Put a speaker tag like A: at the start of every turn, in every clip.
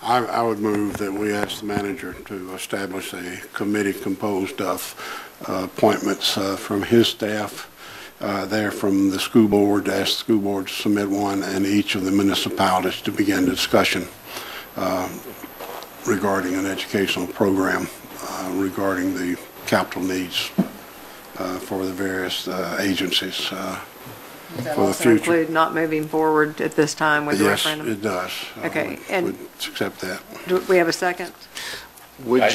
A: I would move that we ask the manager to establish a committee composed of appointments from his staff, there from the school board, to ask the school board to submit one, and each of the municipalities to begin discussion regarding an educational program regarding the capital needs for the various agencies
B: Does that
A: for the
B: also
A: future.
B: include not moving forward at this time with the referendum?
A: Yes, it does.
B: Okay,
A: and would accept that.
B: Do we have a second?
C: Would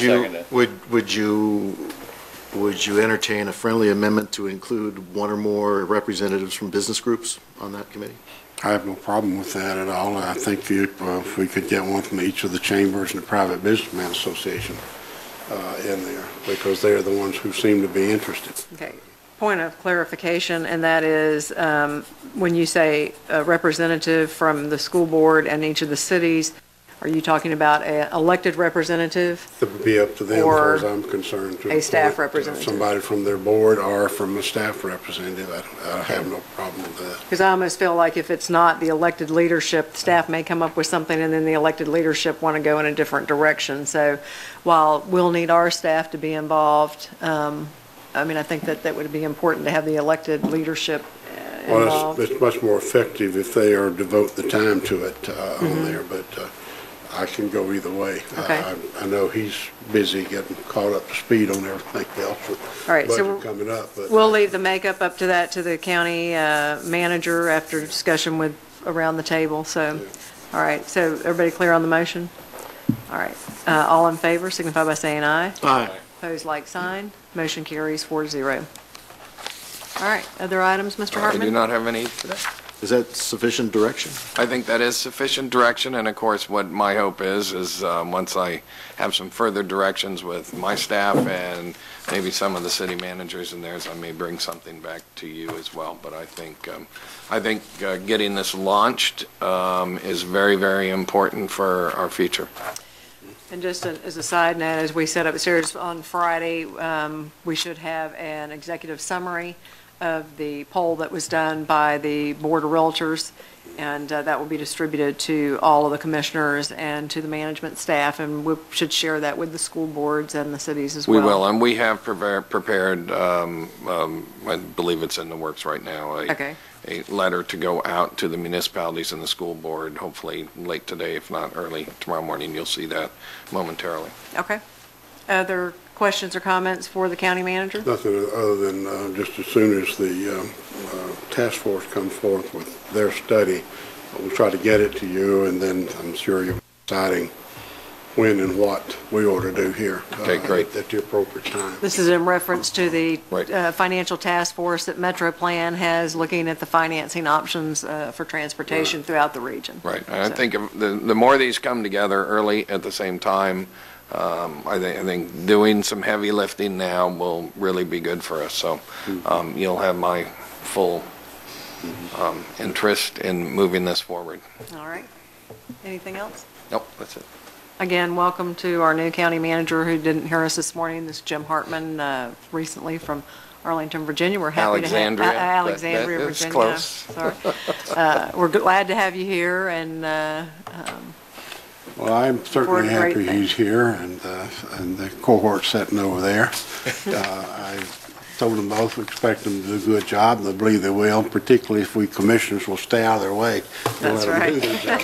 C: you entertain a friendly amendment to include one or more representatives from business groups on that committee?
A: I have no problem with that at all. I think if we could get one from each of the chambers and the Private Businessman Association in there, because they're the ones who seem to be interested.
B: Okay. Point of clarification, and that is when you say a representative from the school board and each of the cities, are you talking about an elected representative?
A: It would be up to them, as far as I'm concerned. To
B: a staff
A: appoint,
B: representative.
A: somebody from their board or from a staff representative. I have no problem with that.
B: Because I almost feel like if it's not the elected leadership, staff may come up with something and then the elected leadership want to go in a different direction. So while we'll need our staff to be involved, I mean, I think that would be important to have the elected leadership involved.
A: Well, it's much more effective if they are devote the time to it on there, but I can go either way.
B: Okay.
A: I know he's busy getting caught up to speed on everything else with
B: All right,
A: budget
B: so
A: coming up. But
B: we'll leave the makeup up to that to the county manager after discussion with around the table. So, yeah. All right, so everybody clear on the motion? All right, all in favor signify by saying aye.
C: Aye.
B: Opposed, like sign. Motion carries 4-0. All right, other items, Mr. Hartman?
D: I do not have any today.
C: Is that sufficient direction?
D: I think that is sufficient direction, and of course, what my hope is once I have some further directions with my staff and maybe some of the city managers and theirs, I may bring something back to you as well. But I think getting this launched is very, very important for our future.
B: And just as a side note, as we set upstairs on Friday, we should have an executive summary of the poll that was done by the Board of Realtors, and that will be distributed to all of the commissioners and to the management staff, and we should share that with the school boards and the cities as well.
D: We will, and we have prepared, I believe it's in the works right now, a letter to go out to the municipalities and the school board, hopefully late today, if not early tomorrow morning. You'll see that momentarily.
B: Okay. Other questions or comments for the county manager?
A: nothing other than just as soon as the task force comes forth with their study, we'll try to get it to you, and then I'm sure you're deciding when and what we ought to do here.
D: Okay, great.
A: At the appropriate time.
B: This is in reference to the
D: Right.
B: financial task force that Metro Plan has looking at the financing options for transportation throughout the region.
D: Right. And I
B: So-
D: think if the more these come together early at the same time, I think doing some heavy lifting now will really be good for us. So you'll have my full interest in moving this forward.
B: All right. Anything else?
D: Nope, that's it.
B: Again, welcome to our new county manager who didn't hear us this morning. This is Jim Hartman, recently from Arlington, Virginia. We're happy
D: Alexandria.
B: to have Alexandria,
D: That is
B: Virginia.
D: close.
B: Sorry. We're glad to have you here, and
A: Well, I'm certainly
B: For a great
A: happy
B: thing.
A: he's here, and the cohort sitting over there. I told them both we expect them to do a good job, and I believe they will, particularly if we commissioners will stay out of their way. and
B: That's
A: let them do
B: right.
A: their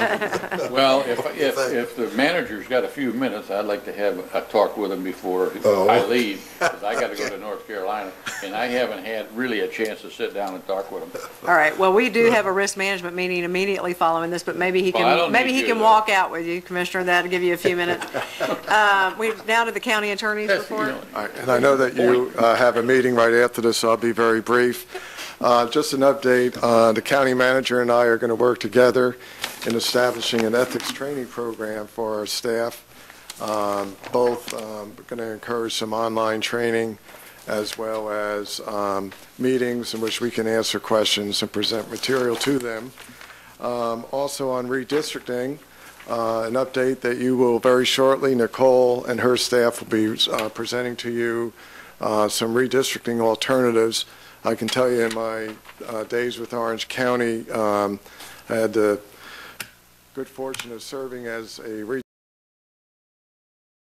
A: job.
E: Well, if the manager's got a few minutes, I'd like to have a talk with him before
A: Oh.
E: I leave, because I got to go to North Carolina, and I haven't had really a chance to sit down and talk with him.
B: all right. Well, we do have a risk management meeting immediately following this, but maybe he
E: Well, I
B: can
E: don't
B: maybe
E: need
B: he
E: you
B: can
E: to-
B: walk out with you, Commissioner. That'll give you a few minutes. We now to the county attorney's
E: That's, you
B: report.
E: know,
F: And I know that you have a meeting right after this, so I'll be very brief. Just an update, the county manager and I are going to work together in establishing an ethics training program for our staff. Both going to encourage some online training as well as meetings in which we can answer questions and present material to them. Also on redistricting, an update that you will very shortly, Nicole and her staff will be presenting to you some redistricting alternatives. I can tell you in my days with Orange County, I had the good fortune of serving as a